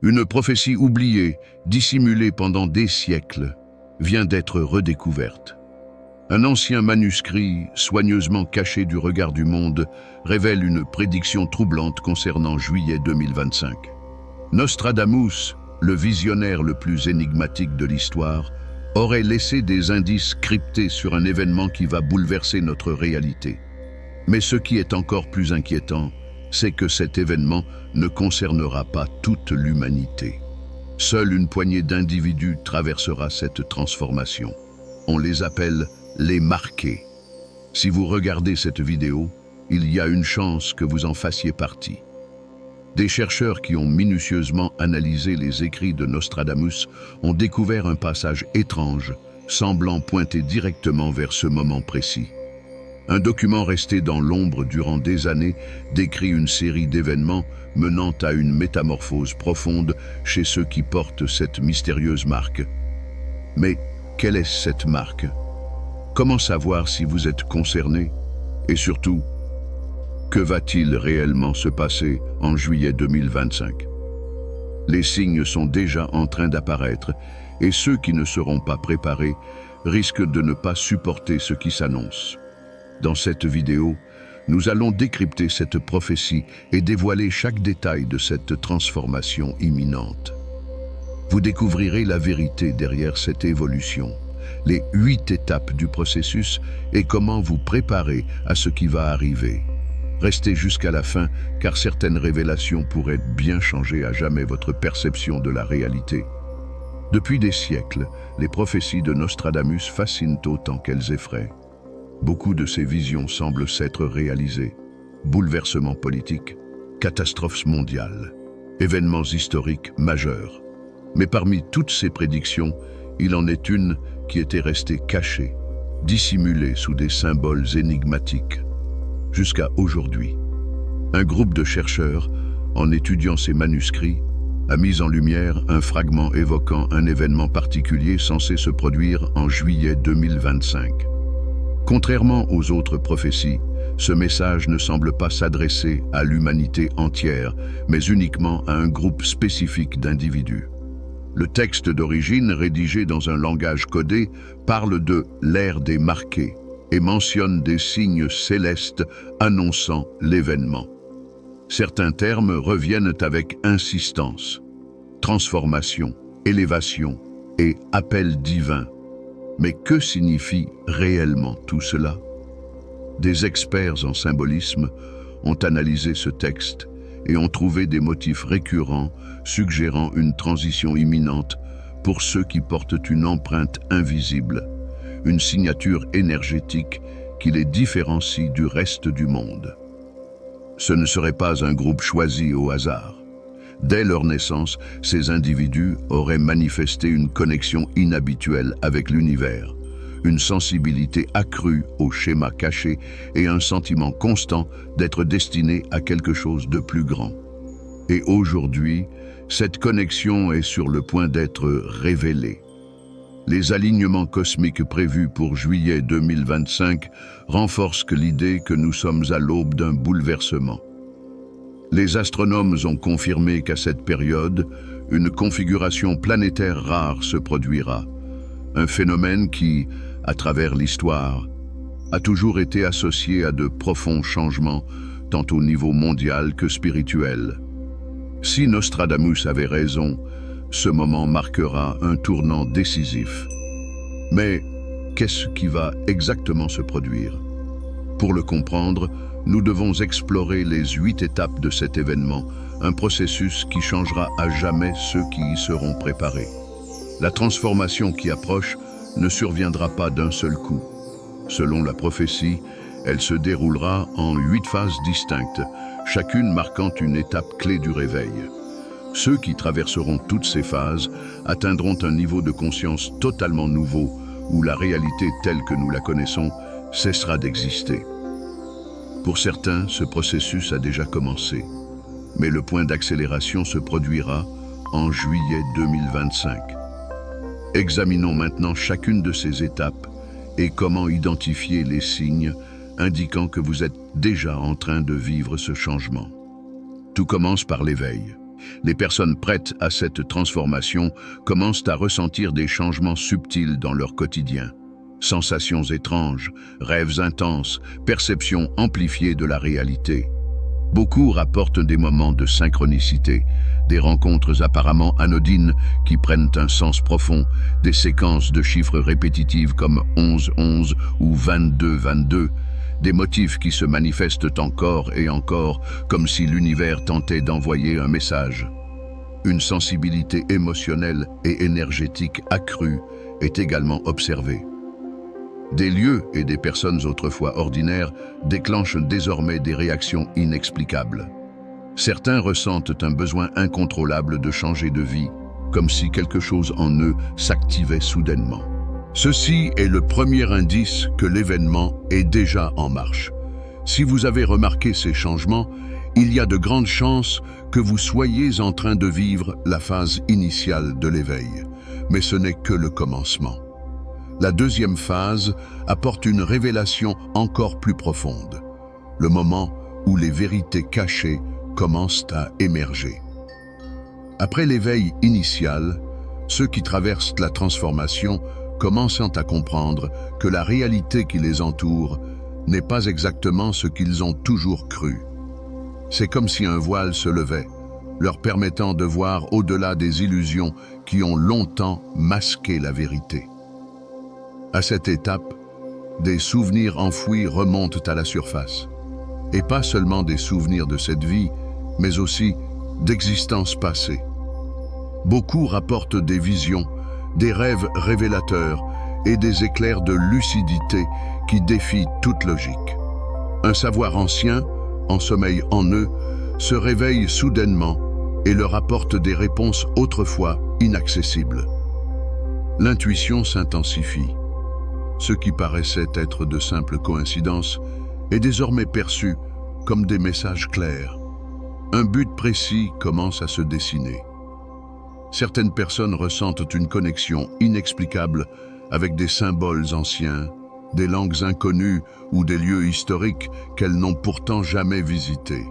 Une prophétie oubliée, dissimulée pendant des siècles, vient d'être redécouverte. Un ancien manuscrit, soigneusement caché du regard du monde, révèle une prédiction troublante concernant juillet 2025. Nostradamus, le visionnaire le plus énigmatique de l'histoire, aurait laissé des indices cryptés sur un événement qui va bouleverser notre réalité. Mais ce qui est encore plus inquiétant, c'est que cet événement ne concernera pas toute l'humanité. Seule une poignée d'individus traversera cette transformation. On les appelle les marqués. Si vous regardez cette vidéo, il y a une chance que vous en fassiez partie. Des chercheurs qui ont minutieusement analysé les écrits de Nostradamus ont découvert un passage étrange, semblant pointer directement vers ce moment précis. Un document resté dans l'ombre durant des années décrit une série d'événements menant à une métamorphose profonde chez ceux qui portent cette mystérieuse marque. Mais quelle est cette marque? Comment savoir si vous êtes concerné? Et surtout, que va-t-il réellement se passer en juillet 2025? Les signes sont déjà en train d'apparaître et ceux qui ne seront pas préparés risquent de ne pas supporter ce qui s'annonce. Dans cette vidéo, nous allons décrypter cette prophétie et dévoiler chaque détail de cette transformation imminente. Vous découvrirez la vérité derrière cette évolution, les 8 étapes du processus et comment vous préparer à ce qui va arriver. Restez jusqu'à la fin, car certaines révélations pourraient bien changer à jamais votre perception de la réalité. Depuis des siècles, les prophéties de Nostradamus fascinent autant qu'elles effraient. Beaucoup de ces visions semblent s'être réalisées. Bouleversements politiques, catastrophes mondiales, événements historiques majeurs. Mais parmi toutes ces prédictions, il en est une qui était restée cachée, dissimulée sous des symboles énigmatiques. Jusqu'à aujourd'hui, un groupe de chercheurs, en étudiant ces manuscrits, a mis en lumière un fragment évoquant un événement particulier censé se produire en juillet 2025. Contrairement aux autres prophéties, ce message ne semble pas s'adresser à l'humanité entière, mais uniquement à un groupe spécifique d'individus. Le texte d'origine, rédigé dans un langage codé, parle de l'ère des marqués et mentionne des signes célestes annonçant l'événement. Certains termes reviennent avec insistance: transformation, élévation et appel divin. Mais que signifie réellement tout cela? Des experts en symbolisme ont analysé ce texte et ont trouvé des motifs récurrents suggérant une transition imminente pour ceux qui portent une empreinte invisible, une signature énergétique qui les différencie du reste du monde. Ce ne serait pas un groupe choisi au hasard. Dès leur naissance, ces individus auraient manifesté une connexion inhabituelle avec l'univers, une sensibilité accrue aux schémas cachés et un sentiment constant d'être destinés à quelque chose de plus grand. Et aujourd'hui, cette connexion est sur le point d'être révélée. Les alignements cosmiques prévus pour juillet 2025 renforcent l'idée que nous sommes à l'aube d'un bouleversement. Les astronomes ont confirmé qu'à cette période, une configuration planétaire rare se produira. Un phénomène qui, à travers l'histoire, a toujours été associé à de profonds changements, tant au niveau mondial que spirituel. Si Nostradamus avait raison, ce moment marquera un tournant décisif. Mais qu'est-ce qui va exactement se produire? Pour le comprendre, nous devons explorer les 8 étapes de cet événement, un processus qui changera à jamais ceux qui y seront préparés. La transformation qui approche ne surviendra pas d'un seul coup. Selon la prophétie, elle se déroulera en 8 phases distinctes, chacune marquant une étape clé du réveil. Ceux qui traverseront toutes ces phases atteindront un niveau de conscience totalement nouveau, où la réalité telle que nous la connaissons cessera d'exister. Pour certains, ce processus a déjà commencé, mais le point d'accélération se produira en juillet 2025. Examinons maintenant chacune de ces étapes et comment identifier les signes indiquant que vous êtes déjà en train de vivre ce changement. Tout commence par l'éveil. Les personnes prêtes à cette transformation commencent à ressentir des changements subtils dans leur quotidien. Sensations étranges, rêves intenses, perceptions amplifiées de la réalité. Beaucoup rapportent des moments de synchronicité, des rencontres apparemment anodines qui prennent un sens profond, des séquences de chiffres répétitives comme 11-11 ou 22-22, des motifs qui se manifestent encore et encore comme si l'univers tentait d'envoyer un message. Une sensibilité émotionnelle et énergétique accrue est également observée. Des lieux et des personnes autrefois ordinaires déclenchent désormais des réactions inexplicables. Certains ressentent un besoin incontrôlable de changer de vie, comme si quelque chose en eux s'activait soudainement. Ceci est le premier indice que l'événement est déjà en marche. Si vous avez remarqué ces changements, il y a de grandes chances que vous soyez en train de vivre la phase initiale de l'éveil. Mais ce n'est que le commencement. La deuxième phase apporte une révélation encore plus profonde, le moment où les vérités cachées commencent à émerger. Après l'éveil initial, ceux qui traversent la transformation commencent à comprendre que la réalité qui les entoure n'est pas exactement ce qu'ils ont toujours cru. C'est comme si un voile se levait, leur permettant de voir au-delà des illusions qui ont longtemps masqué la vérité. À cette étape, des souvenirs enfouis remontent à la surface. Et pas seulement des souvenirs de cette vie, mais aussi d'existences passées. Beaucoup rapportent des visions, des rêves révélateurs et des éclairs de lucidité qui défient toute logique. Un savoir ancien, en sommeil en eux, se réveille soudainement et leur apporte des réponses autrefois inaccessibles. L'intuition s'intensifie. Ce qui paraissait être de simples coïncidences est désormais perçu comme des messages clairs. Un but précis commence à se dessiner. Certaines personnes ressentent une connexion inexplicable avec des symboles anciens, des langues inconnues ou des lieux historiques qu'elles n'ont pourtant jamais visités.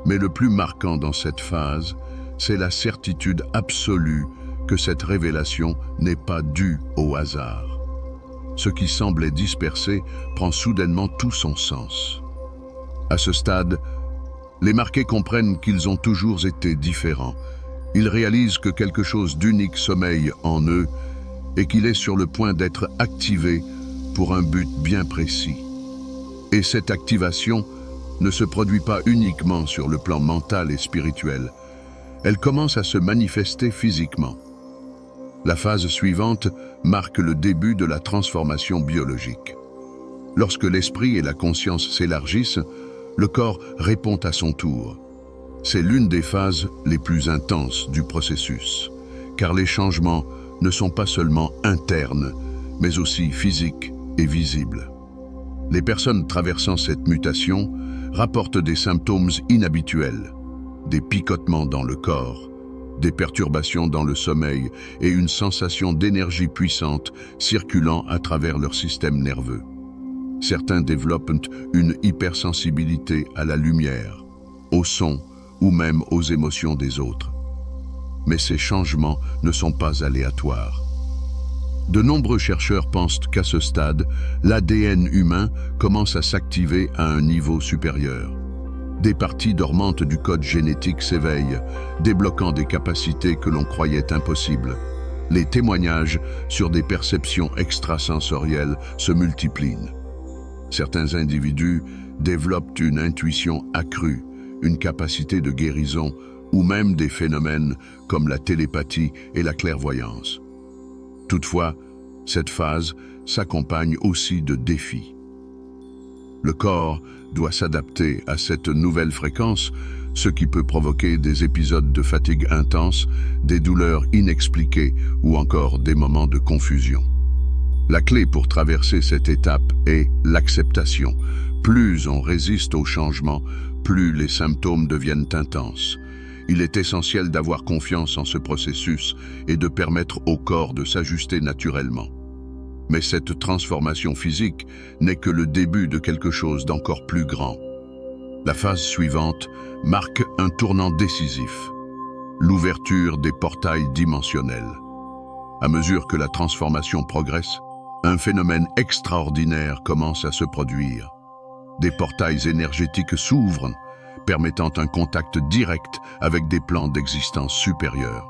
Mais le plus marquant dans cette phase, c'est la certitude absolue que cette révélation n'est pas due au hasard. Ce qui semblait dispersé prend soudainement tout son sens. À ce stade, les marqués comprennent qu'ils ont toujours été différents. Ils réalisent que quelque chose d'unique sommeille en eux et qu'il est sur le point d'être activé pour un but bien précis. Et cette activation ne se produit pas uniquement sur le plan mental et spirituel. Elle commence à se manifester physiquement. La phase suivante marque le début de la transformation biologique. Lorsque l'esprit et la conscience s'élargissent, le corps répond à son tour. C'est l'une des phases les plus intenses du processus, car les changements ne sont pas seulement internes, mais aussi physiques et visibles. Les personnes traversant cette mutation rapportent des symptômes inhabituels, des picotements dans le corps, des perturbations dans le sommeil et une sensation d'énergie puissante circulant à travers leur système nerveux. Certains développent une hypersensibilité à la lumière, au son ou même aux émotions des autres. Mais ces changements ne sont pas aléatoires. De nombreux chercheurs pensent qu'à ce stade, l'ADN humain commence à s'activer à un niveau supérieur. Des parties dormantes du code génétique s'éveillent, débloquant des capacités que l'on croyait impossibles. Les témoignages sur des perceptions extrasensorielles se multiplient. Certains individus développent une intuition accrue, une capacité de guérison ou même des phénomènes comme la télépathie et la clairvoyance. Toutefois, cette phase s'accompagne aussi de défis. Le corps doit s'adapter à cette nouvelle fréquence, ce qui peut provoquer des épisodes de fatigue intense, des douleurs inexpliquées ou encore des moments de confusion. La clé pour traverser cette étape est l'acceptation. Plus on résiste au changement, plus les symptômes deviennent intenses. Il est essentiel d'avoir confiance en ce processus et de permettre au corps de s'ajuster naturellement. Mais cette transformation physique n'est que le début de quelque chose d'encore plus grand. La phase suivante marque un tournant décisif. l'ouverture des portails dimensionnels. À mesure que la transformation progresse, un phénomène extraordinaire commence à se produire. Des portails énergétiques s'ouvrent, permettant un contact direct avec des plans d'existence supérieurs.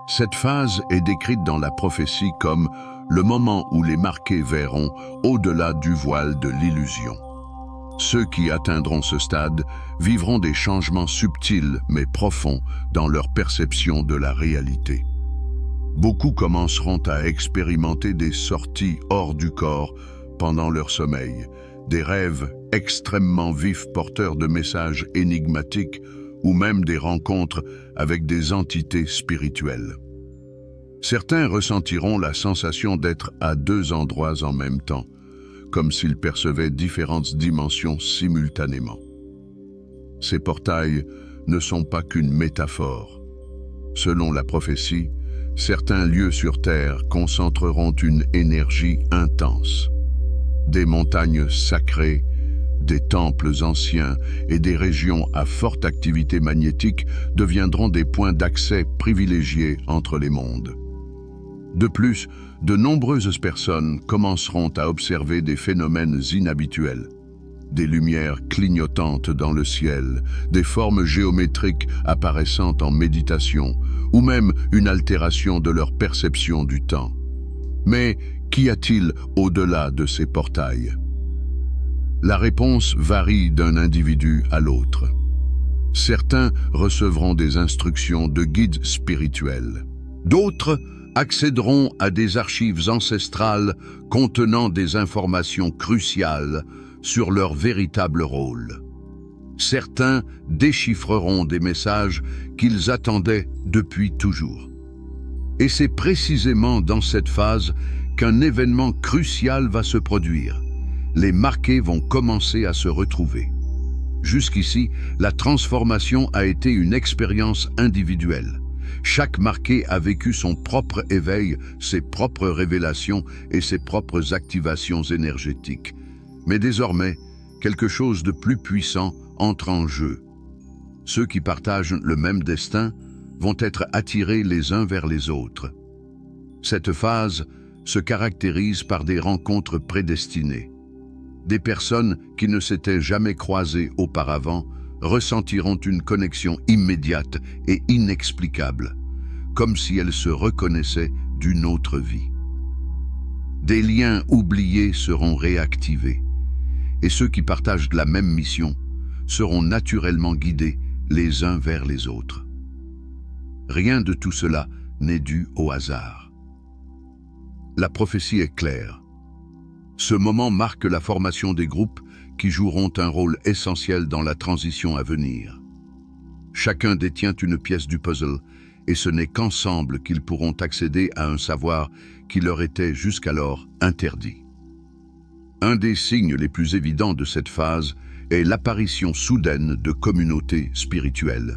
Cette phase est décrite dans la prophétie comme le moment où les marqués verront au-delà du voile de l'illusion. Ceux qui atteindront ce stade vivront des changements subtils mais profonds dans leur perception de la réalité. Beaucoup commenceront à expérimenter des sorties hors du corps pendant leur sommeil, des rêves extrêmement vifs porteurs de messages énigmatiques ou même des rencontres avec des entités spirituelles. Certains ressentiront la sensation d'être à deux endroits en même temps, comme s'ils percevaient différentes dimensions simultanément. Ces portails ne sont pas qu'une métaphore. Selon la prophétie, certains lieux sur Terre concentreront une énergie intense. Des montagnes sacrées, des temples anciens et des régions à forte activité magnétique deviendront des points d'accès privilégiés entre les mondes. De plus, de nombreuses personnes commenceront à observer des phénomènes inhabituels. Des lumières clignotantes dans le ciel, des formes géométriques apparaissant en méditation, ou même une altération de leur perception du temps. Mais qu'y a-t-il au-delà de ces portails? La réponse varie d'un individu à l'autre. Certains recevront des instructions de guides spirituels. D'autres accéderont à des archives ancestrales contenant des informations cruciales sur leur véritable rôle. Certains déchiffreront des messages qu'ils attendaient depuis toujours. Et c'est précisément dans cette phase qu'un événement crucial va se produire. Les marqués vont commencer à se retrouver. Jusqu'ici, la transformation a été une expérience individuelle. Chaque marqué a vécu son propre éveil, ses propres révélations et ses propres activations énergétiques. Mais désormais, quelque chose de plus puissant entre en jeu. Ceux qui partagent le même destin vont être attirés les uns vers les autres. Cette phase se caractérise par des rencontres prédestinées. Des personnes qui ne s'étaient jamais croisées auparavant ressentiront une connexion immédiate et inexplicable, comme si elles se reconnaissaient d'une autre vie. Des liens oubliés seront réactivés, et ceux qui partagent la même mission seront naturellement guidés les uns vers les autres. Rien de tout cela n'est dû au hasard. La prophétie est claire. Ce moment marque la formation des groupes qui joueront un rôle essentiel dans la transition à venir. Chacun détient une pièce du puzzle, et ce n'est qu'ensemble qu'ils pourront accéder à un savoir qui leur était jusqu'alors interdit. Un des signes les plus évidents de cette phase est l'apparition soudaine de communautés spirituelles.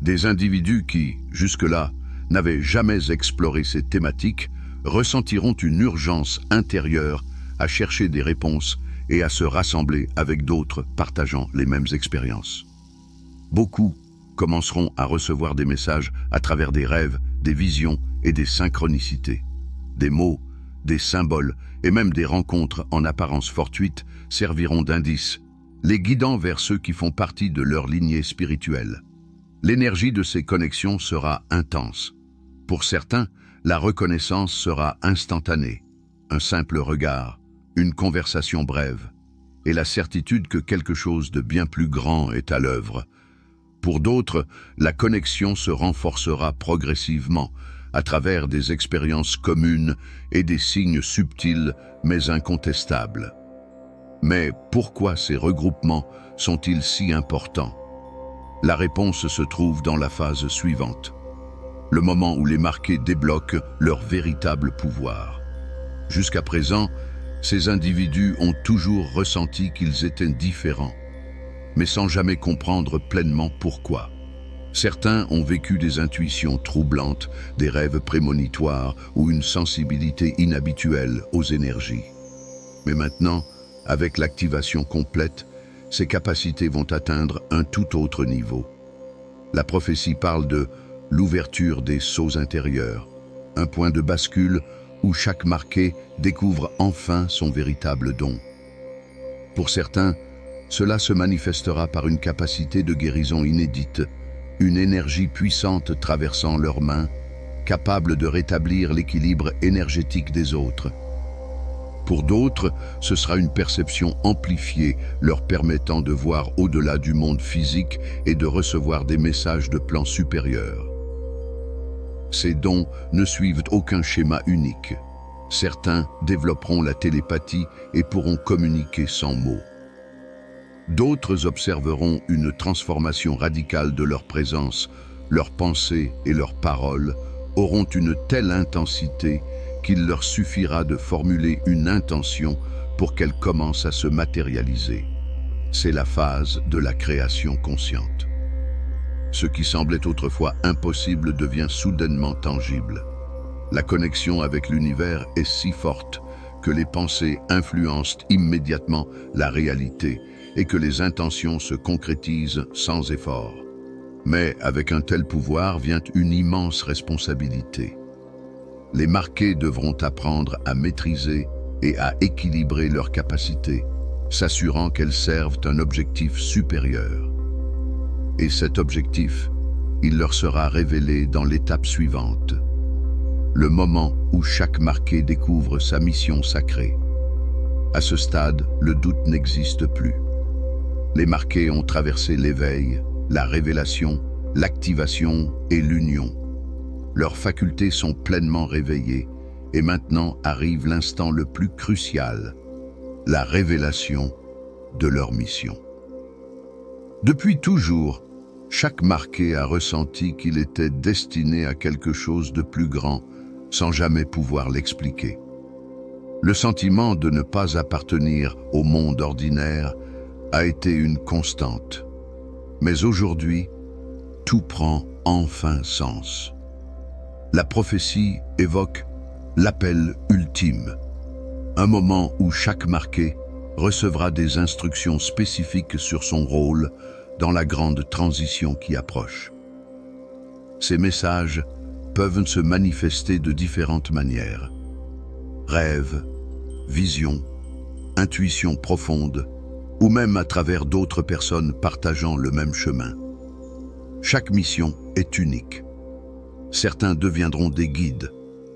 Des individus qui, jusque-là, n'avaient jamais exploré ces thématiques, ressentiront une urgence intérieure à chercher des réponses et à se rassembler avec d'autres partageant les mêmes expériences. Beaucoup commenceront à recevoir des messages à travers des rêves, des visions et des synchronicités. Des mots, des symboles et même des rencontres en apparence fortuites serviront d'indices, les guidant vers ceux qui font partie de leur lignée spirituelle. L'énergie de ces connexions sera intense. Pour certains, la reconnaissance sera instantanée. Un simple regard, une conversation brève, et la certitude que quelque chose de bien plus grand est à l'œuvre. Pour d'autres, la connexion se renforcera progressivement à travers des expériences communes et des signes subtils mais incontestables. Mais pourquoi ces regroupements sont-ils si importants? La réponse se trouve dans la phase suivante, le moment où les marqués débloquent leur véritable pouvoir. Jusqu'à présent, ces individus ont toujours ressenti qu'ils étaient différents, mais sans jamais comprendre pleinement pourquoi. Certains ont vécu des intuitions troublantes, des rêves prémonitoires ou une sensibilité inhabituelle aux énergies. Mais maintenant, avec l'activation complète, ces capacités vont atteindre un tout autre niveau. La prophétie parle de l'ouverture des sceaux intérieurs, un point de bascule où chaque marqué découvre enfin son véritable don. Pour certains, cela se manifestera par une capacité de guérison inédite, une énergie puissante traversant leurs mains, capable de rétablir l'équilibre énergétique des autres. Pour d'autres, ce sera une perception amplifiée, leur permettant de voir au-delà du monde physique et de recevoir des messages de plan supérieur. Ces dons ne suivent aucun schéma unique. Certains développeront la télépathie et pourront communiquer sans mots. D'autres observeront une transformation radicale de leur présence, leurs pensées et leurs paroles auront une telle intensité qu'il leur suffira de formuler une intention pour qu'elle commence à se matérialiser. C'est la phase de la création consciente. Ce qui semblait autrefois impossible devient soudainement tangible. La connexion avec l'univers est si forte que les pensées influencent immédiatement la réalité et que les intentions se concrétisent sans effort. Mais avec un tel pouvoir vient une immense responsabilité. Les marqués devront apprendre à maîtriser et à équilibrer leurs capacités, s'assurant qu'elles servent un objectif supérieur. Et cet objectif, il leur sera révélé dans l'étape suivante, le moment où chaque marqué découvre sa mission sacrée. À ce stade, le doute n'existe plus. Les marqués ont traversé l'éveil, la révélation, l'activation et l'union. Leurs facultés sont pleinement réveillées et maintenant arrive l'instant le plus crucial, la révélation de leur mission. Depuis toujours, chaque marqué a ressenti qu'il était destiné à quelque chose de plus grand, sans jamais pouvoir l'expliquer. Le sentiment de ne pas appartenir au monde ordinaire a été une constante. Mais aujourd'hui, tout prend enfin sens. La prophétie évoque l'appel ultime, un moment où chaque marqué recevra des instructions spécifiques sur son rôle dans la grande transition qui approche. Ces messages peuvent se manifester de différentes manières. Rêves, visions, intuitions profondes, ou même à travers d'autres personnes partageant le même chemin. Chaque mission est unique. Certains deviendront des guides,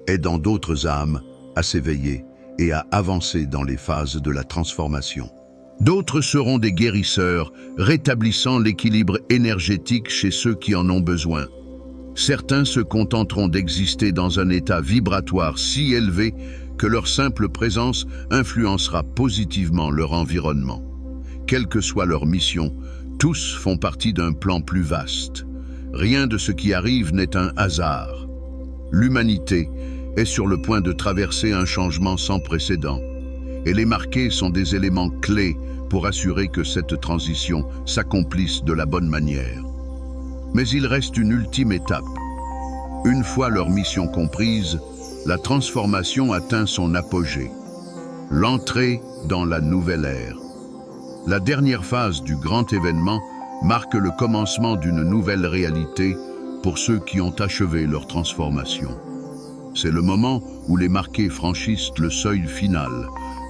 aidant d'autres âmes à s'éveiller et à avancer dans les phases de la transformation. D'autres seront des guérisseurs, rétablissant l'équilibre énergétique chez ceux qui en ont besoin. Certains se contenteront d'exister dans un état vibratoire si élevé que leur simple présence influencera positivement leur environnement. Quelle que soit leur mission, tous font partie d'un plan plus vaste. Rien de ce qui arrive n'est un hasard. L'humanité est sur le point de traverser un changement sans précédent, et les marqués sont des éléments clés pour assurer que cette transition s'accomplisse de la bonne manière. Mais il reste une ultime étape. Une fois leur mission comprise, la transformation atteint son apogée. L'entrée dans la nouvelle ère. La dernière phase du grand événement marque le commencement d'une nouvelle réalité pour ceux qui ont achevé leur transformation. C'est le moment où les marqués franchissent le seuil final,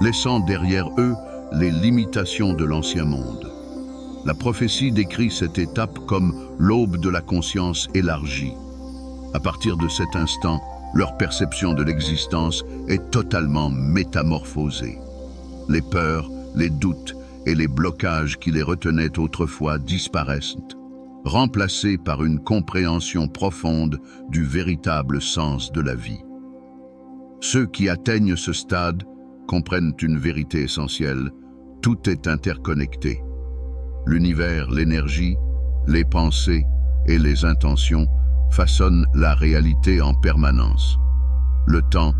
laissant derrière eux les limitations de l'ancien monde. La prophétie décrit cette étape comme l'aube de la conscience élargie. À partir de cet instant, leur perception de l'existence est totalement métamorphosée. Les peurs, les doutes et les blocages qui les retenaient autrefois disparaissent, remplacés par une compréhension profonde du véritable sens de la vie. Ceux qui atteignent ce stade comprennent une vérité essentielle: tout est interconnecté. L'univers, l'énergie, les pensées et les intentions façonnent la réalité en permanence. Le temps,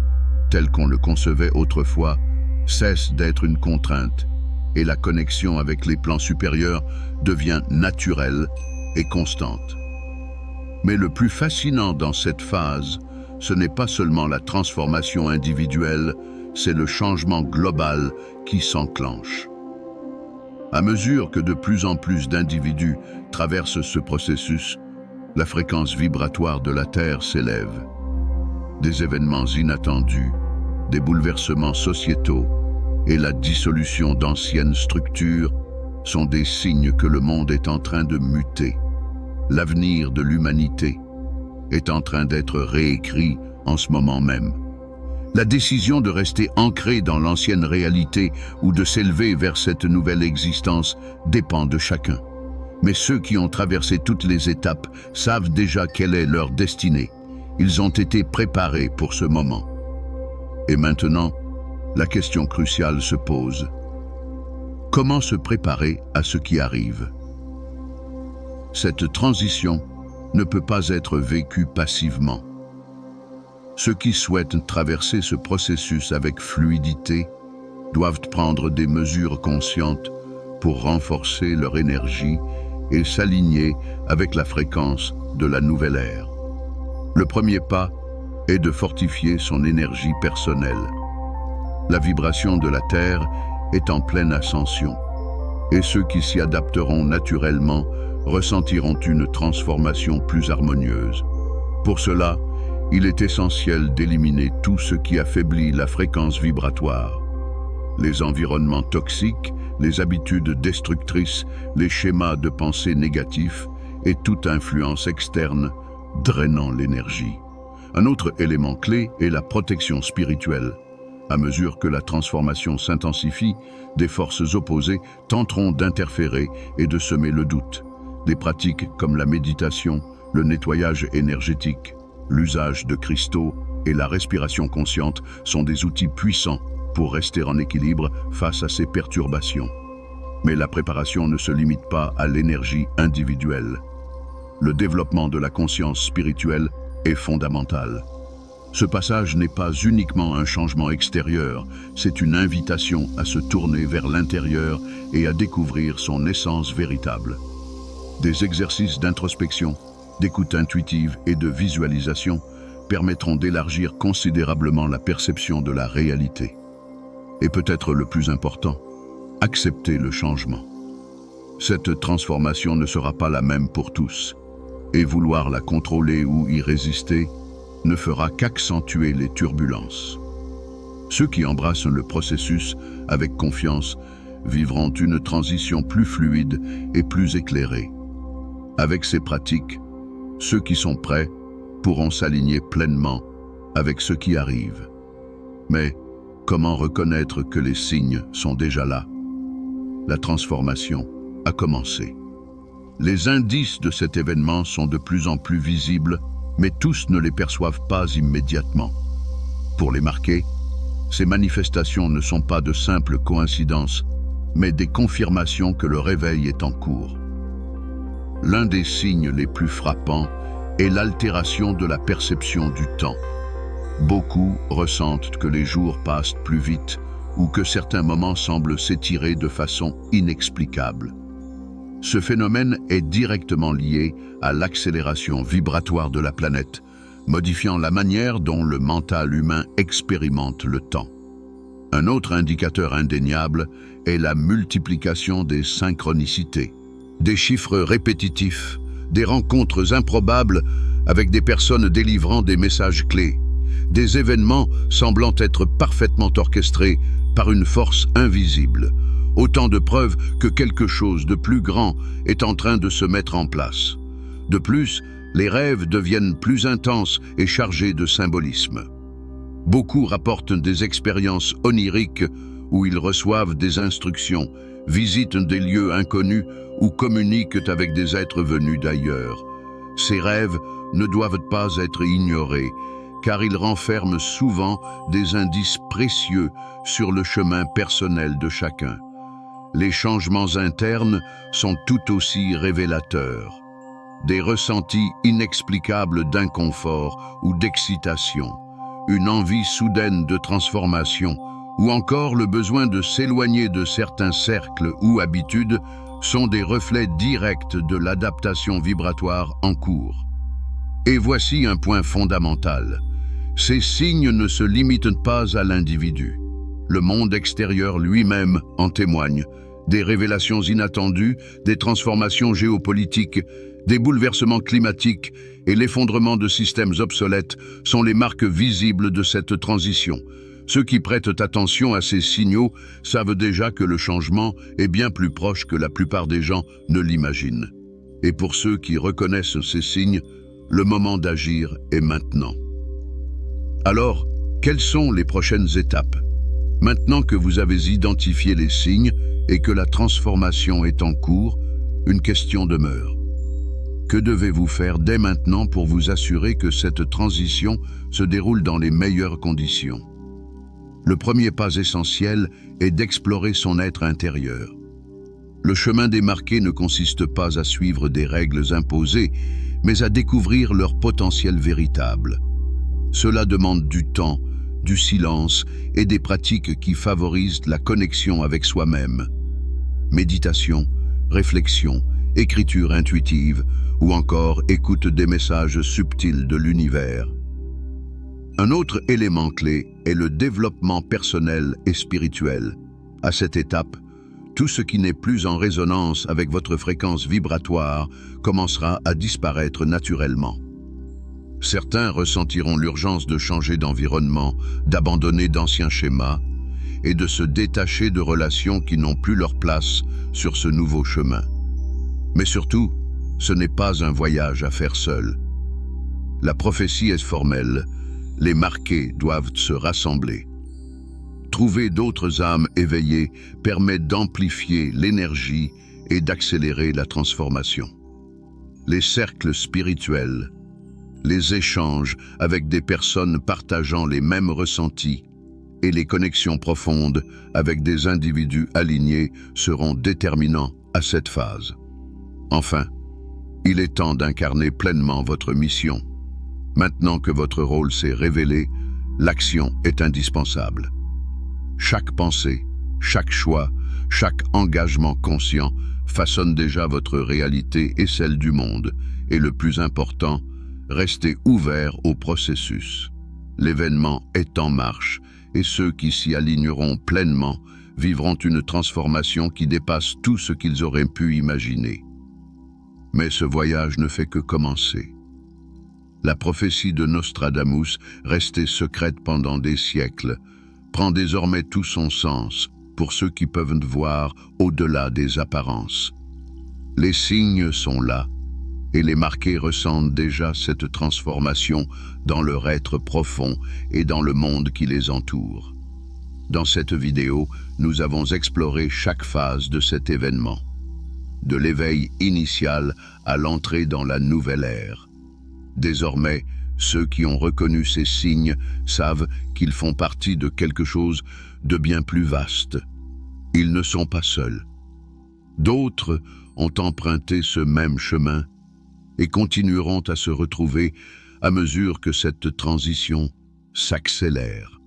tel qu'on le concevait autrefois, cesse d'être une contrainte et la connexion avec les plans supérieurs devient naturelle et constante. Mais le plus fascinant dans cette phase, ce n'est pas seulement la transformation individuelle, c'est le changement global qui s'enclenche. À mesure que de plus en plus d'individus traversent ce processus, La fréquence vibratoire de la Terre s'élève. Des événements inattendus, des bouleversements sociétaux et la dissolution d'anciennes structures sont des signes que le monde est en train de muter. L'avenir de l'humanité est en train d'être réécrit en ce moment même. La décision de rester ancré dans l'ancienne réalité ou de s'élever vers cette nouvelle existence dépend de chacun. Mais ceux qui ont traversé toutes les étapes savent déjà quelle est leur destinée. Ils ont été préparés pour ce moment. Et maintenant, la question cruciale se pose. Comment se préparer à ce qui arrive? Cette transition ne peut pas être vécue passivement. Ceux qui souhaitent traverser ce processus avec fluidité doivent prendre des mesures conscientes pour renforcer leur énergie et s'aligner avec la fréquence de la nouvelle ère. Le premier pas est de fortifier son énergie personnelle. La vibration de la Terre est en pleine ascension, et ceux qui s'y adapteront naturellement ressentiront une transformation plus harmonieuse. Pour cela, il est essentiel d'éliminer tout ce qui affaiblit la fréquence vibratoire. Les environnements toxiques, les habitudes destructrices, les schémas de pensée négatifs et toute influence externe drainant l'énergie. Un autre élément clé est la protection spirituelle. À mesure que la transformation s'intensifie, des forces opposées tenteront d'interférer et de semer le doute. Des pratiques comme la méditation, le nettoyage énergétique, l'usage de cristaux et la respiration consciente sont des outils puissants pour rester en équilibre face à ces perturbations. Mais la préparation ne se limite pas à l'énergie individuelle. Le développement de la conscience spirituelle est fondamental. Ce passage n'est pas uniquement un changement extérieur, c'est une invitation à se tourner vers l'intérieur et à découvrir son essence véritable. Des exercices d'introspection, d'écoute intuitive et de visualisation permettront d'élargir considérablement la perception de la réalité. Et peut-être le plus important, accepter le changement. Cette transformation ne sera pas la même pour tous, et vouloir la contrôler ou y résister ne fera qu'accentuer les turbulences. Ceux qui embrassent le processus avec confiance vivront une transition plus fluide et plus éclairée. Avec ces pratiques, ceux qui sont prêts pourront s'aligner pleinement avec ce qui arrive. Mais comment reconnaître que les signes sont déjà là? La transformation a commencé. Les indices de cet événement sont de plus en plus visibles, mais tous ne les perçoivent pas immédiatement. Pour les marquer, ces manifestations ne sont pas de simples coïncidences, mais des confirmations que le réveil est en cours. L'un des signes les plus frappants est l'altération de la perception du temps. Beaucoup ressentent que les jours passent plus vite ou que certains moments semblent s'étirer de façon inexplicable. Ce phénomène est directement lié à l'accélération vibratoire de la planète, modifiant la manière dont le mental humain expérimente le temps. Un autre indicateur indéniable est la multiplication des synchronicités. Des chiffres répétitifs, des rencontres improbables avec des personnes délivrant des messages clés, des événements semblant être parfaitement orchestrés par une force invisible. Autant de preuves que quelque chose de plus grand est en train de se mettre en place. De plus, les rêves deviennent plus intenses et chargés de symbolisme. Beaucoup rapportent des expériences oniriques où ils reçoivent des instructions, visitent des lieux inconnus ou communiquent avec des êtres venus d'ailleurs. Ces rêves ne doivent pas être ignorés, car ils renferment souvent des indices précieux sur le chemin personnel de chacun. Les changements internes sont tout aussi révélateurs. Des ressentis inexplicables d'inconfort ou d'excitation, une envie soudaine de transformation, ou encore le besoin de s'éloigner de certains cercles ou habitudes sont des reflets directs de l'adaptation vibratoire en cours. Et voici un point fondamental. Ces signes ne se limitent pas à l'individu. Le monde extérieur lui-même en témoigne. Des révélations inattendues, des transformations géopolitiques, des bouleversements climatiques et l'effondrement de systèmes obsolètes sont les marques visibles de cette transition. Ceux qui prêtent attention à ces signaux savent déjà que le changement est bien plus proche que la plupart des gens ne l'imaginent. Et pour ceux qui reconnaissent ces signes, le moment d'agir est maintenant. Alors, quelles sont les prochaines étapes? Maintenant que vous avez identifié les signes et que la transformation est en cours, une question demeure. Que devez-vous faire dès maintenant pour vous assurer que cette transition se déroule dans les meilleures conditions? Le premier pas essentiel est d'explorer son être intérieur. Le chemin démarqué ne consiste pas à suivre des règles imposées, mais à découvrir leur potentiel véritable. Cela demande du temps, du silence et des pratiques qui favorisent la connexion avec soi-même. Méditation, réflexion, écriture intuitive ou encore écoute des messages subtils de l'univers. Un autre élément clé est le développement personnel et spirituel. À cette étape, tout ce qui n'est plus en résonance avec votre fréquence vibratoire commencera à disparaître naturellement. Certains ressentiront l'urgence de changer d'environnement, d'abandonner d'anciens schémas et de se détacher de relations qui n'ont plus leur place sur ce nouveau chemin. Mais surtout, ce n'est pas un voyage à faire seul. La prophétie est formelle, les marqués doivent se rassembler. Trouver d'autres âmes éveillées permet d'amplifier l'énergie et d'accélérer la transformation. Les cercles spirituels, les échanges avec des personnes partageant les mêmes ressentis et les connexions profondes avec des individus alignés seront déterminants à cette phase. Enfin, il est temps d'incarner pleinement votre mission. Maintenant que votre rôle s'est révélé, l'action est indispensable. Chaque pensée, chaque choix, chaque engagement conscient façonne déjà votre réalité et celle du monde. Et le plus important, restez ouvert au processus. L'événement est en marche et ceux qui s'y aligneront pleinement vivront une transformation qui dépasse tout ce qu'ils auraient pu imaginer. Mais ce voyage ne fait que commencer. La prophétie de Nostradamus, restée secrète pendant des siècles, prend désormais tout son sens pour ceux qui peuvent voir au-delà des apparences. Les signes sont là, et les marqués ressentent déjà cette transformation dans leur être profond et dans le monde qui les entoure. Dans cette vidéo, nous avons exploré chaque phase de cet événement, de l'éveil initial à l'entrée dans la nouvelle ère. Désormais, ceux qui ont reconnu ces signes savent qu'ils font partie de quelque chose de bien plus vaste. Ils ne sont pas seuls. D'autres ont emprunté ce même chemin et continueront à se retrouver à mesure que cette transition s'accélère.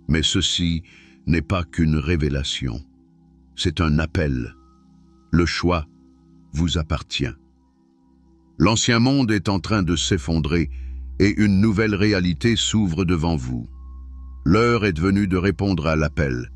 Mais ceci n'est pas qu'une révélation, c'est un appel. Le choix vous appartient. L'ancien monde est en train de s'effondrer et une nouvelle réalité s'ouvre devant vous. L'heure est venue de répondre à l'appel.